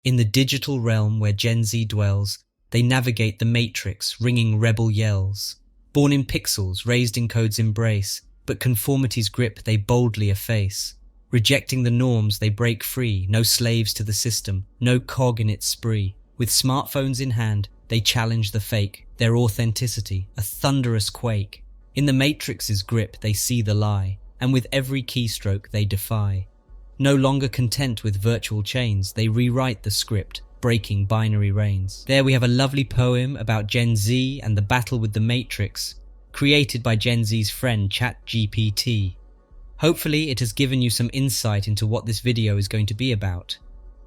In the digital realm where Gen Z dwells, they navigate the matrix, ringing rebel yells. Born in pixels, raised in code's embrace, but conformity's grip they boldly efface. Rejecting the norms, they break free, no slaves to the system, no cog in its spree. With smartphones in hand, they challenge the fake, their authenticity, a thunderous quake. In the matrix's grip, they see the lie, and with every keystroke they defy. No longer content with virtual chains, they rewrite the script, breaking binary reigns. There we have a lovely poem about Gen Z and the battle with the matrix, created by Gen Z's friend ChatGPT. Hopefully it has given you some insight into what this video is going to be about.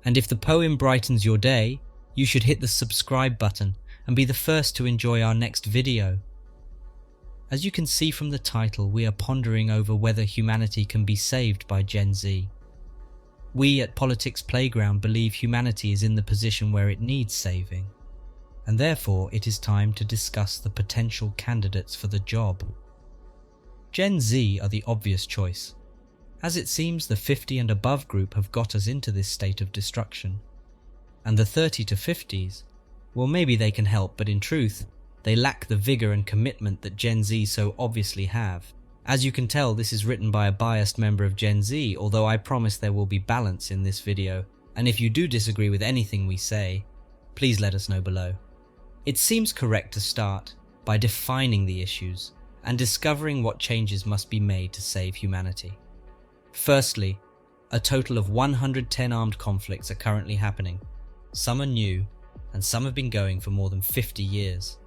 And if the poem brightens your day, you should hit the subscribe button and be the first to enjoy our next video. As you can see from the title, we are pondering over whether humanity can be saved by Gen Z. We at PoliticsPlayground believe humanity is in the position where it needs saving, and therefore it is time to discuss the potential candidates for the job. Gen Z are the obvious choice, as it seems the 50 and above group have got us into this state of destruction. And the 30 to 50s, well, maybe they can help, but in truth, they lack the vigor and commitment that Gen Z so obviously have. As you can tell, this is written by a biased member of Gen Z, although I promise there will be balance in this video, and if you do disagree with anything we say, please let us know below. It seems correct to start by defining the issues and discovering what changes must be made to save humanity. Firstly, a total of 110 armed conflicts are currently happening. Some are new, and some have been going for more than 50 years.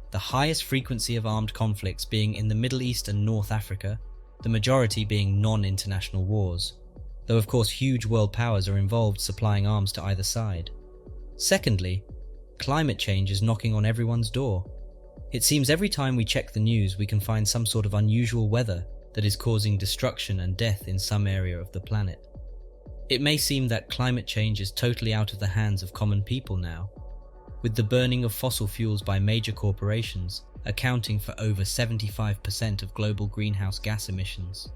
The highest frequency of armed conflicts being in the Middle East and North Africa, the majority being non-international wars, though of course huge world powers are involved supplying arms to either side. Secondly, climate change is knocking on everyone's door. It seems every time we check the news we can find some sort of unusual weather that is causing destruction and death in some area of the planet. It may seem that climate change is totally out of the hands of common people now, with the burning of fossil fuels by major corporations accounting for over 75% of global greenhouse gas emissions,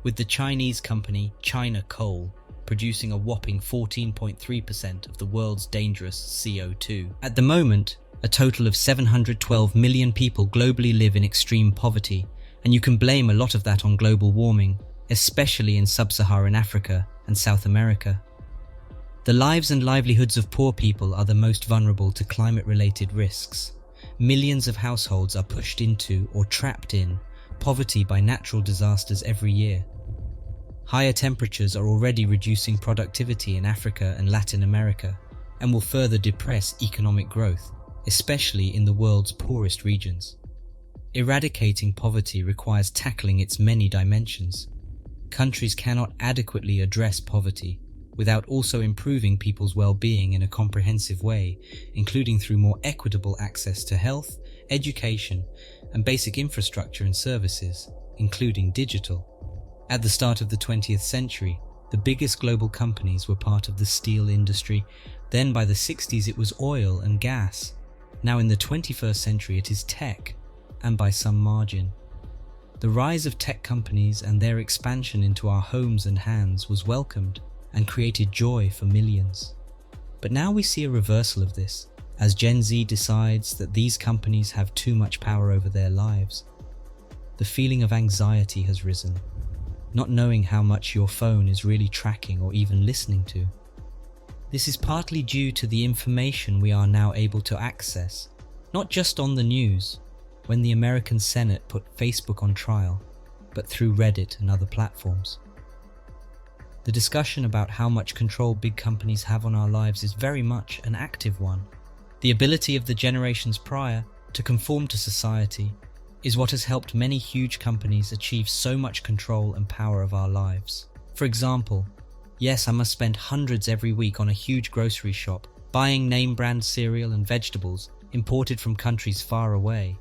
with the Chinese company China Coal producing a whopping 14.3% of the world's dangerous CO2. At the moment, a total of 712 million people globally live in extreme poverty, and you can blame a lot of that on global warming, especially in sub-Saharan Africa and South America. The lives and livelihoods of poor people are the most vulnerable to climate-related risks. Millions of households are pushed into or trapped in poverty by natural disasters every year. Higher temperatures are already reducing productivity in Africa and Latin America, and will further depress economic growth, especially in the world's poorest regions. Eradicating poverty requires tackling its many dimensions. Countries cannot adequately address poverty without also improving people's well-being in a comprehensive way, including through more equitable access to health, education, and basic infrastructure and services, including digital. At the start of the 20th century, the biggest global companies were part of the steel industry. Then by the 60s it was oil and gas. Now in the 21st century it is tech, and by some margin. The rise of tech companies and their expansion into our homes and hands was welcomed and created joy for millions. But now we see a reversal of this, as Gen Z decides that these companies have too much power over their lives. The feeling of anxiety has risen, not knowing how much your phone is really tracking or even listening to. This is partly due to the information we are now able to access, not just on the news, when the American Senate put Facebook on trial, but through Reddit and other platforms. The discussion about how much control big companies have on our lives is very much an active one. The ability of the generations prior to conform to society is what has helped many huge companies achieve so much control and power of our lives. For example, yes, I must spend hundreds every week on a huge grocery shop, buying name brand cereal and vegetables imported from countries far away.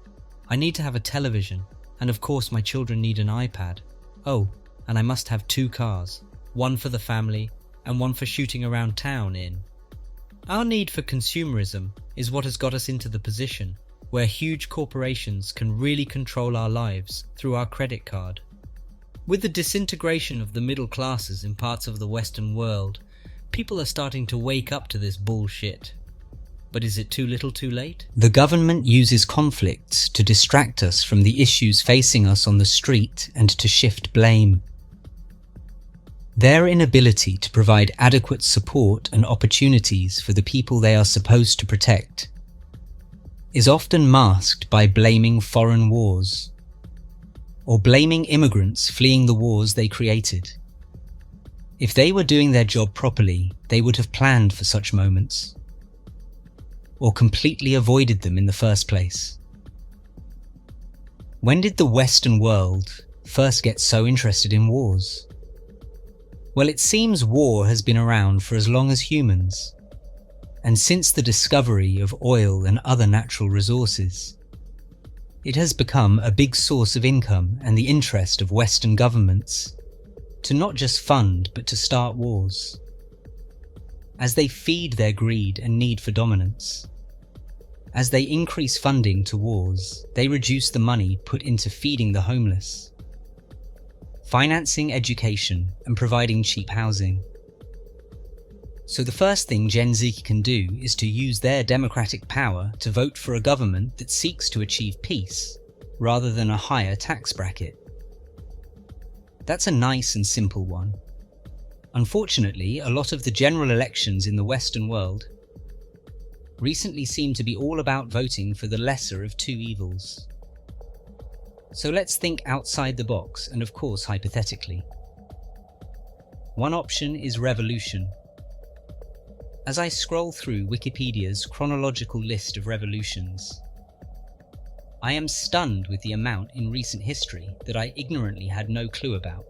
I need to have a television, and of course my children need an iPad. Oh, and I must have 2 cars, one for the family and one for shooting around town in. Our need for consumerism is what has got us into the position where huge corporations can really control our lives through our credit card. With the disintegration of the middle classes in parts of the Western world, People are starting to wake up to this bullshit. But is it too little too late? The government uses conflicts to distract us from the issues facing us on the street and to shift blame. Their inability to provide adequate support and opportunities for the people they are supposed to protect is often masked by blaming foreign wars, or blaming immigrants fleeing the wars they created. If they were doing their job properly, they would have planned for such moments, or completely avoided them in the first place. When did the Western world first get so interested in wars? Well, it seems war has been around for as long as humans, and since the discovery of oil and other natural resources, it has become a big source of income and the interest of Western governments to not just fund but to start wars, as they feed their greed and need for dominance. As they increase funding to wars, they reduce the money put into feeding the homeless, financing education and providing cheap housing. So the first thing Gen Z can do is to use their democratic power to vote for a government that seeks to achieve peace, rather than a higher tax bracket. That's a nice and simple one. Unfortunately, a lot of the general elections in the Western world recently seem to be all about voting for the lesser of two evils. So let's think outside the box, and of course hypothetically. One option is revolution. As I scroll through Wikipedia's chronological list of revolutions, I am stunned with the amount in recent history that I ignorantly had no clue about,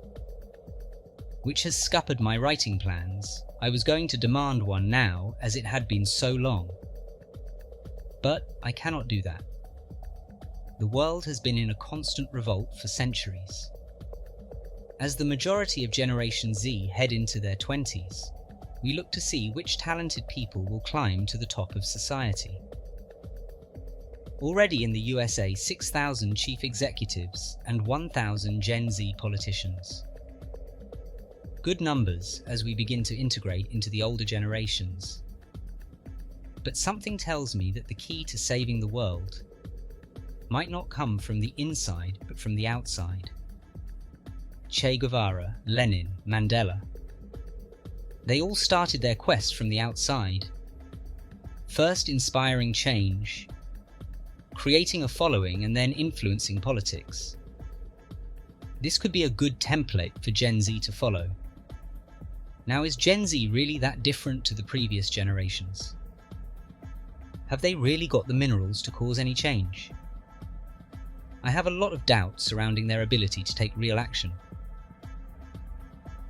which has scuppered my writing plans. I was going to demand one now, as it had been so long. But I cannot do that. The world has been in a constant revolt for centuries. As the majority of Generation Z head into their 20s, we look to see which talented people will climb to the top of society. Already in the USA, 6,000 chief executives and 1,000 Gen Z politicians. Good numbers as we begin to integrate into the older generations. But something tells me that the key to saving the world might not come from the inside, but from the outside. Che Guevara, Lenin, Mandela. They all started their quest from the outside. First inspiring change, creating a following, and then influencing politics. This could be a good template for Gen Z to follow. Now, is Gen Z really that different to the previous generations? Have they really got the minerals to cause any change? I have a lot of doubts surrounding their ability to take real action.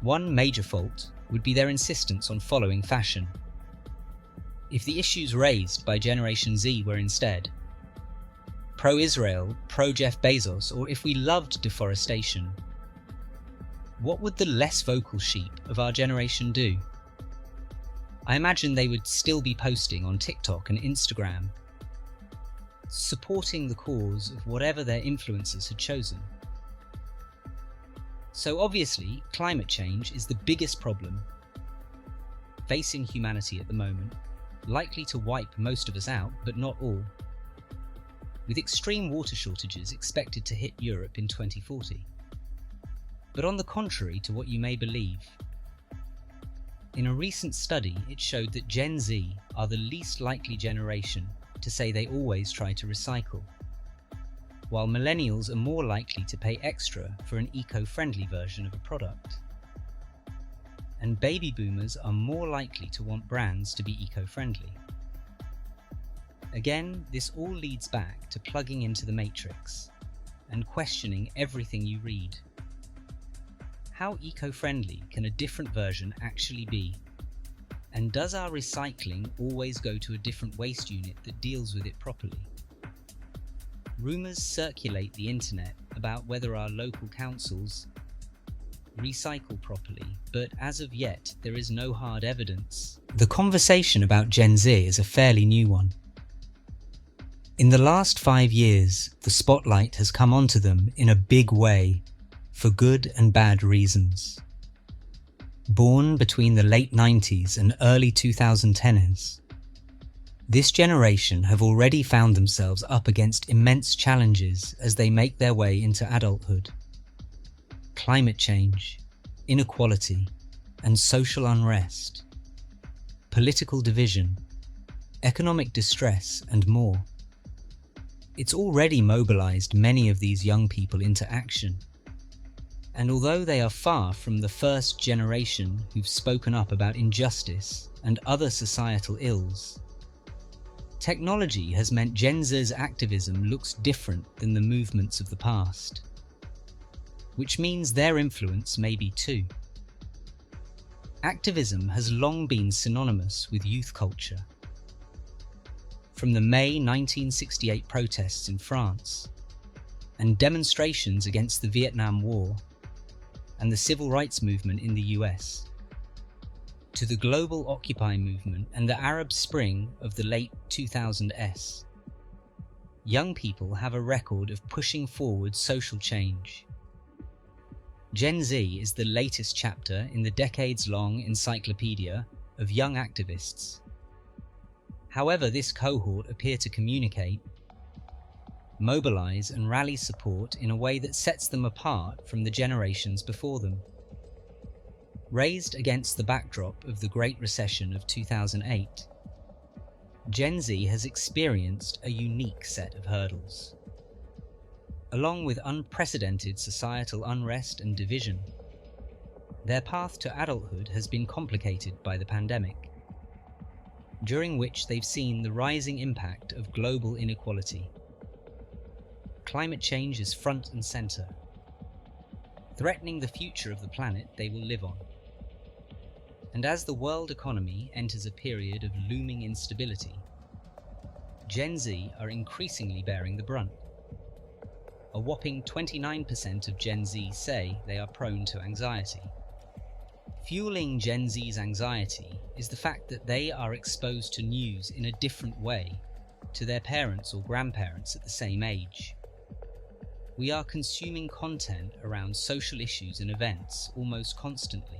One major fault would be their insistence on following fashion. If the issues raised by Generation Z were instead pro-Israel, pro-Jeff Bezos, or if we loved deforestation, what would the less vocal sheep of our generation do? I imagine they would still be posting on TikTok and Instagram, supporting the cause of whatever their influencers had chosen. So obviously, climate change is the biggest problem facing humanity at the moment, likely to wipe most of us out, but not all, with extreme water shortages expected to hit Europe in 2040. But on the contrary to what you may believe, in a recent study it showed that Gen Z are the least likely generation to say they always try to recycle, while millennials are more likely to pay extra for an eco-friendly version of a product. And baby boomers are more likely to want brands to be eco-friendly. Again, this all leads back to plugging into the matrix and questioning everything you read. How eco-friendly can a different version actually be? And does our recycling always go to a different waste unit that deals with it properly? Rumours circulate the internet about whether our local councils recycle properly, but as of yet there is no hard evidence. The conversation about Gen Z is a fairly new one. In the last 5 years, the spotlight has come onto them in a big way, for good and bad reasons. born between the late 90s and early 2010s. This generation have already found themselves up against immense challenges as they make their way into adulthood. Climate change, inequality, and social unrest, political division, economic distress, and more. It's already mobilized many of these young people into action. And although they are far from the first generation who've spoken up about injustice and other societal ills, technology has meant Gen Z's activism looks different than the movements of the past, which means their influence may be too. Activism has long been synonymous with youth culture. From the May 1968 protests in France and demonstrations against the Vietnam War and the civil rights movement in the US, to the global Occupy movement and the Arab Spring of the late 2000s, young people have a record of pushing forward social change. Gen Z is the latest chapter in the decades-long encyclopedia of young activists. However, this cohort appear to communicate, mobilize and rally support in a way that sets them apart from the generations before them. Raised against the backdrop of the Great Recession of 2008, Gen Z has experienced a unique set of hurdles. Along with unprecedented societal unrest and division, their path to adulthood has been complicated by the pandemic, during which they've seen the rising impact of global inequality. Climate change is front and center, threatening the future of the planet they will live on. And as the world economy enters a period of looming instability, Gen Z are increasingly bearing the brunt. A whopping 29% of Gen Z say they are prone to anxiety. Fueling Gen Z's anxiety is the fact that they are exposed to news in a different way to their parents or grandparents at the same age. We are consuming content around social issues and events almost constantly.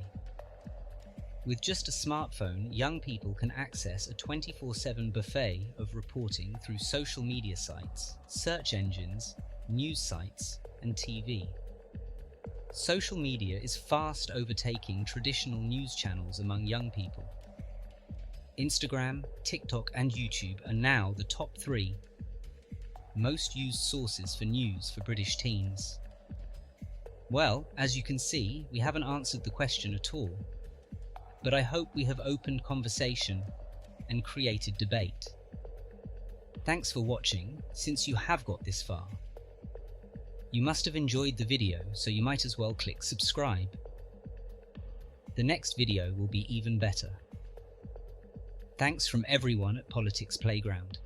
With just a smartphone, young people can access a 24/7 buffet of reporting through social media sites, search engines, news sites, and TV. Social media is fast overtaking traditional news channels among young people. Instagram, TikTok, and YouTube are now the top 3 most used sources for news for British teens. Well, as you can see, we haven't answered the question at all, but I hope we have opened conversation and created debate. Thanks for watching. Since you have got this far, you must have enjoyed the video, so you might as well click subscribe. The next video will be even better. Thanks from everyone at Politics Playground.